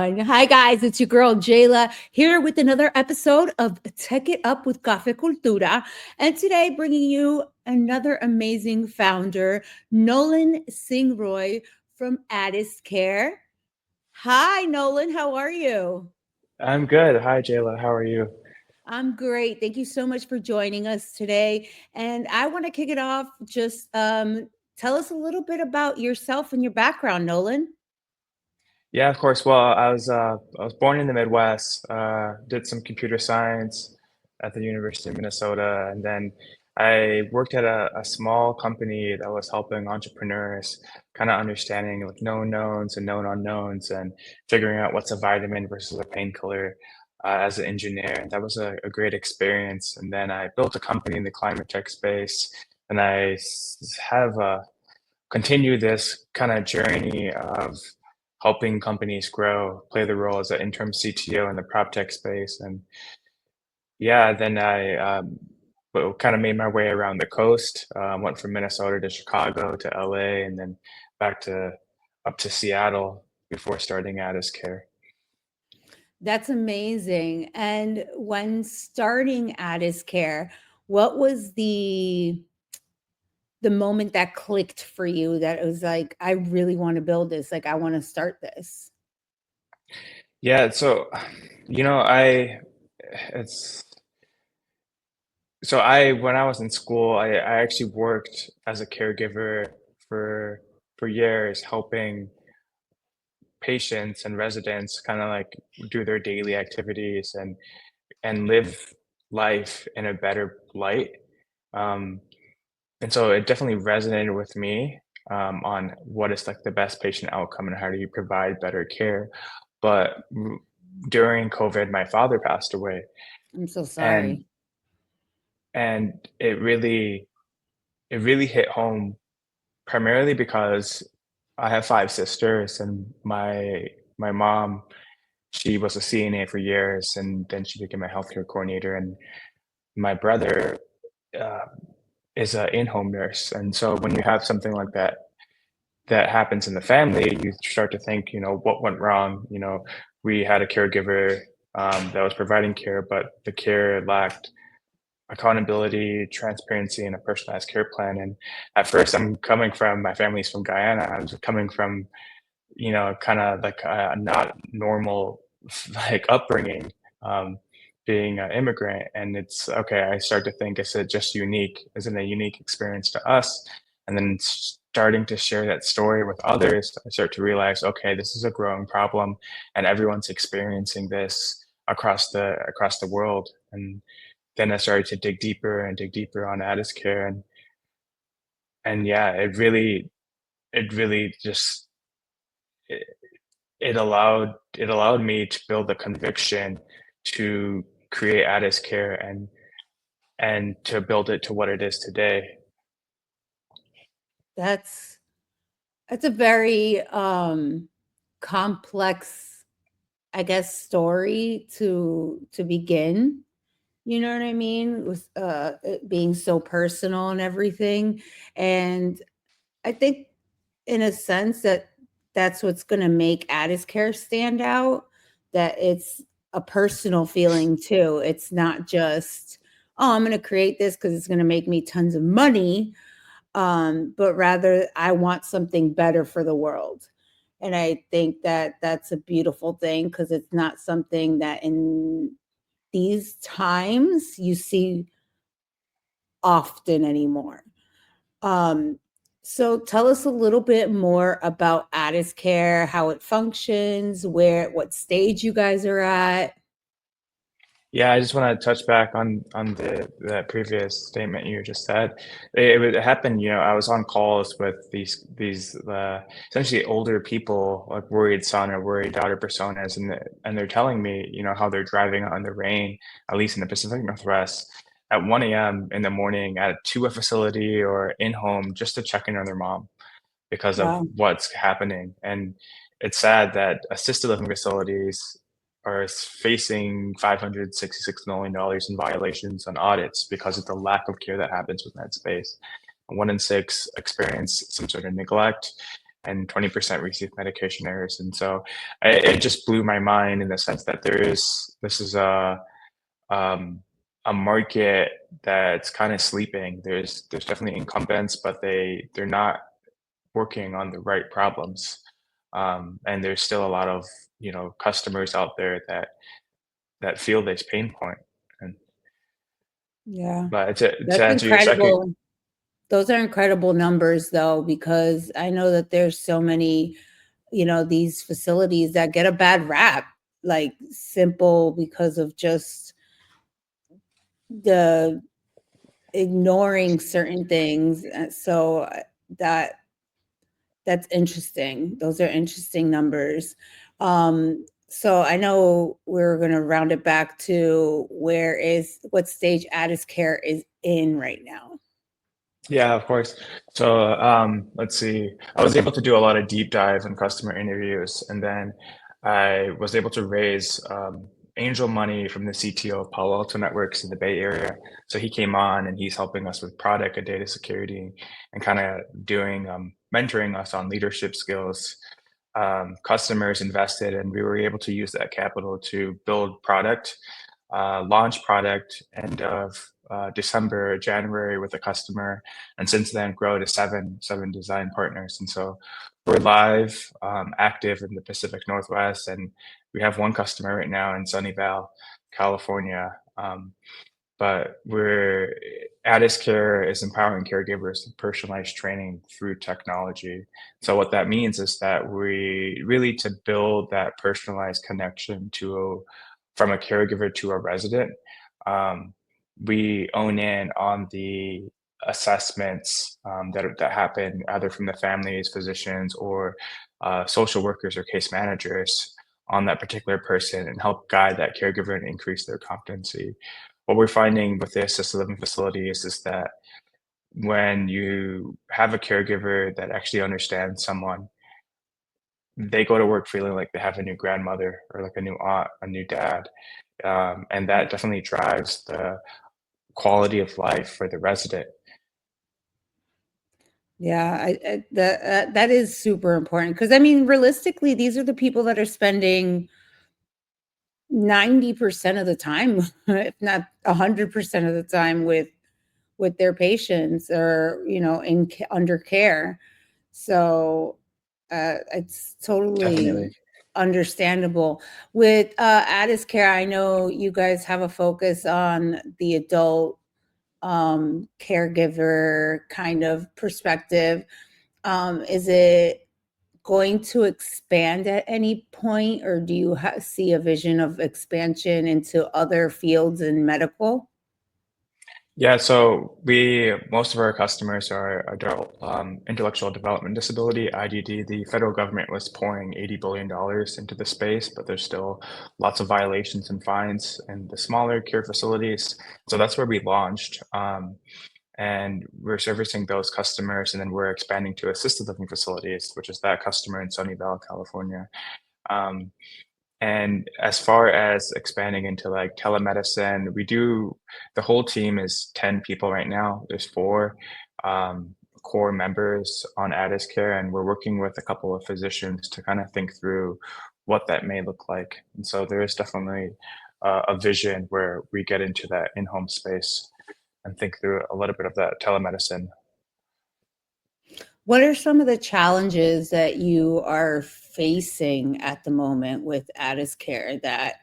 Hi, guys. It's your girl, Jayla, here with another episode of Tech It Up with Cafe Cultura. And today, bringing you another amazing founder, Nolan Singroy from Addis Care. Hi, Nolan. How are you? I'm good. Hi, Jayla. How are you? I'm great. Thank you so much for joining us today. And I want to kick it off. Just tell us a little bit about yourself and your background, Nolan. Yeah, of course. Well, I was born in the Midwest. Did some computer science at the University of Minnesota, and then I worked at a small company that was helping entrepreneurs kind of understanding like known knowns and known unknowns, and figuring out what's a vitamin versus a painkiller as an engineer. And that was a great experience. And then I built a company in the climate tech space, and have continued this kind of journey of helping companies grow, play the role as an interim CTO in the prop tech space. And yeah, then I kind of made my way around the coast, went from Minnesota to Chicago to LA, and then back to up to Seattle before starting Addis Care. That's amazing. And when starting Addis Care, what was the moment that clicked for you that it was like, I really want to build this, like I want to start this? Yeah, so you know, I it's so I when I was in school, I actually worked as a caregiver for for years, helping patients and residents kind of like do their daily activities and live life in a better light. Um, and so it definitely resonated with me on what is like the best patient outcome and how do you provide better care. But during COVID, my father passed away, I'm so and sorry. and it really hit home primarily because I have five sisters, and my mom, she was a CNA for years, and then she became a healthcare coordinator. And my brother uh, is an in-home nurse. And so when you have something like that happens in the family, you start to think, what went wrong? We had a caregiver that was providing care, but the care lacked accountability, transparency, and a personalized care plan. And at first, I'm coming from my family's from Guyana. I was coming from kind of like a not normal like upbringing, being an immigrant. And it's okay. I start to think, is it just unique? Isn't it a unique experience to us? And then starting to share that story with others, I start to realize, okay, this is a growing problem, and everyone's experiencing this across the world. And then I started to dig deeper and dig deeper on Addis Care, and yeah, it really just it, it allowed me to build the conviction to create Addis Care and to build it to what it is today. That's that's a very complex, I guess, story to begin. You know what I mean? With it being so personal and everything. And I think in a sense that that's what's going to make Addis Care stand out, that it's a personal feeling too. It's not just, oh, I'm going to create this because it's going to make me tons of money, but rather I want something better for the world. And I think that that's a beautiful thing because it's not something that in these times you see often anymore. Um, so tell us a little bit more about Addis Care, how it functions, what stage you guys are at. Yeah, I just want to touch back on the previous statement you just said. It happened, I was on calls with these essentially older people, like worried son or worried daughter personas, and they're telling me, how they're driving out in the rain, at least in the Pacific Northwest, at 1 a.m. in the morning to a facility or in home just to check in on their mom because of Wow. what's happening. And it's sad that assisted living facilities are facing $566 million in violations and audits because of the lack of care that happens within that space. One in six experience some sort of neglect. and 20% receive medication errors. And so it just blew my mind in the sense that this is um, a market that's kind of sleeping. There's definitely incumbents, but they're not working on the right problems. And there's still a lot of customers out there that feel this pain point. And Yeah. but to That's answer your second, incredible. Those are incredible numbers though, because I know that there's so many, these facilities that get a bad rap, like simple because of just the ignoring certain things. So that that's interesting. Those are interesting numbers. So I know we're going to round it back to what stage Addis Care is in right now. yeah, of course. So let's see. I was able to do a lot of deep dive and customer interviews, and then I was able to raise angel money from the CTO of Palo Alto Networks in the Bay Area. So he came on and he's helping us with product and data security and kind of doing mentoring us on leadership skills. Customers invested, and we were able to use that capital to build product, launch product end of December, January with a customer, and since then grow to seven design partners. And so we're live, active in the Pacific Northwest, and we have one customer right now in Sunnyvale, California. But we're Addis Care is empowering caregivers to personalize training through technology. So what that means is that we really to build that personalized connection from a caregiver to a resident. Um, we own in on the assessments that happen either from the families, physicians, or social workers or case managers on that particular person and help guide that caregiver and increase their competency. What we're finding with the assisted living facilities is that when you have a caregiver that actually understands someone, they go to work feeling like they have a new grandmother or like a new aunt, a new dad. And that definitely drives the quality of life for the resident. Yeah, that is super important because I mean, realistically, these are the people that are spending 90% of the time, if not 100% of the time with their patients or, under care. So, it's totally Definitely. understandable. With, Addis Care, I know you guys have a focus on the adult, caregiver kind of perspective. Is it going to expand at any point, or do you see a vision of expansion into other fields in medical? Yeah, so most of our customers are adult intellectual development disability, IDD. The federal government was pouring $80 billion into the space, but there's still lots of violations and fines in the smaller care facilities. So that's where we launched. And we're servicing those customers, and then we're expanding to assisted living facilities, which is that customer in Sunnyvale, California. Um, and as far as expanding into like telemedicine, the whole team is 10 people right now. There's four core members on Addis Care, and we're working with a couple of physicians to kind of think through what that may look like. And so there is definitely a vision where we get into that in-home space and think through a little bit of that telemedicine. What are some of the challenges that you are facing at the moment with Addis Care that,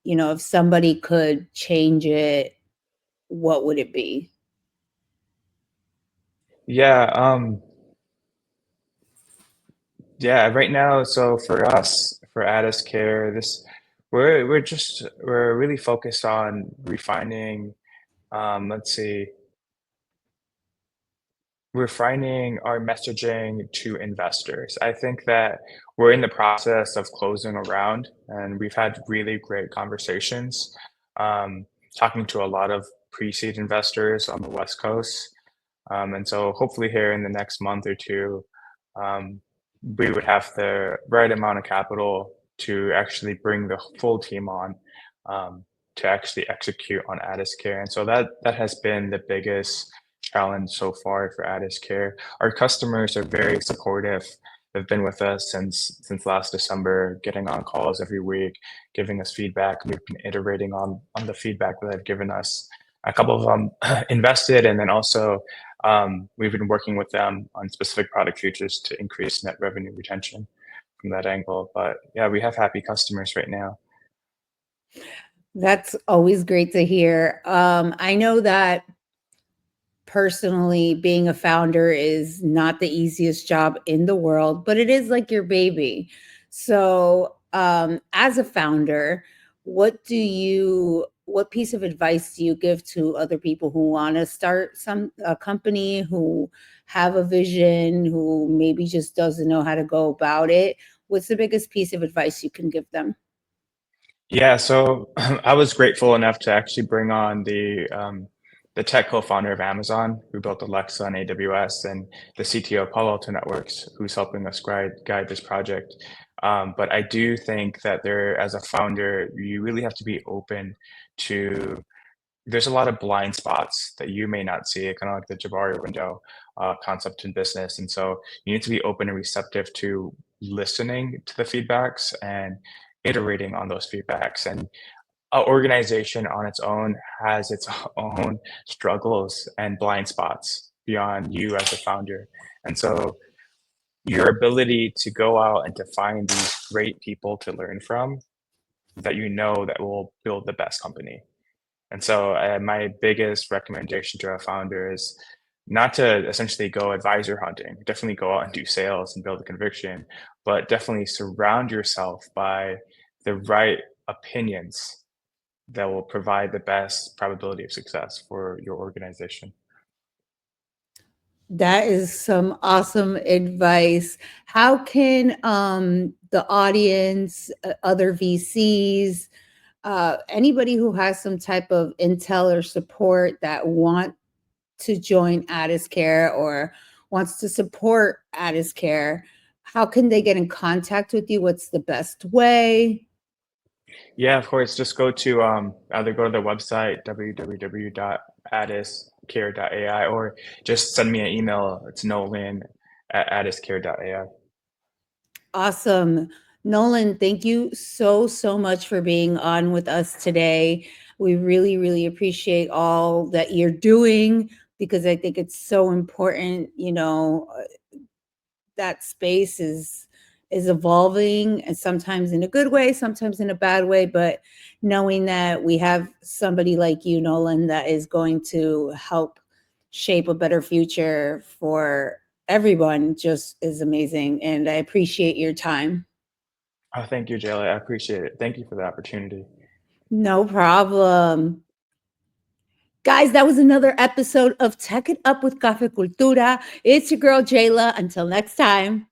if somebody could change it, what would it be? Yeah, yeah, right now, so for us, for Addis Care, we're really focused on refining, let's see, refining our messaging to investors. I think that we're in the process of closing a round, and we've had really great conversations, um, talking to a lot of pre-seed investors on the West Coast. And so hopefully here in the next month or two, um, we would have the right amount of capital to actually bring the full team on, to actually execute on Addis Care. And so that has been the biggest challenge so far for Addis Care. Our customers are very supportive. have been with us since last December, getting on calls every week, giving us feedback. We've been iterating on the feedback that they've given us. A couple of them invested, and then also we've been working with them on specific product features to increase net revenue retention from that angle. But yeah, we have happy customers right now. That's always great to hear. I know that personally, being a founder is not the easiest job in the world, but it is like your baby. So, as a founder, what piece of advice do you give to other people who want to start a company, who have a vision, who maybe just doesn't know how to go about it? What's the biggest piece of advice you can give them? Yeah, so I was grateful enough to actually bring on the tech co-founder of Amazon, who built Alexa on AWS, and the CTO of Palo Alto Networks, who's helping us guide this project. But I do think that as a founder, you really have to be open to. There's a lot of blind spots that you may not see, kind of like the Jabari window concept in business, and so you need to be open and receptive to listening to the feedbacks and iterating on those feedbacks. And an organization on its own has its own struggles and blind spots beyond you as a founder. And so your ability to go out and to find these great people to learn from that you know that will build the best company. And so my biggest recommendation to a founder is not to essentially go advisor hunting. Definitely go out and do sales and build a conviction, but definitely surround yourself by the right opinions that will provide the best probability of success for your organization. That is some awesome advice. How can the audience, other VCs, anybody who has some type of intel or support that want to join Addis Care or wants to support Addis Care, how can they get in contact with you? What's the best way? Yeah, of course. Just go to either go to the website www.addiscare.ai or just send me an email. It's Nolan@addiscare.ai. Awesome. Nolan, thank you so much for being on with us today. We really appreciate all that you're doing because I think it's so important, that space is evolving and sometimes in a good way, sometimes in a bad way, but knowing that we have somebody like you, Nolan, that is going to help shape a better future for everyone just is amazing. And I appreciate your time. Oh, thank you, Jayla. I appreciate it. Thank you for the opportunity. No problem. Guys, that was another episode of Tech It Up with Cafe Cultura. It's your girl, Jayla. Until next time.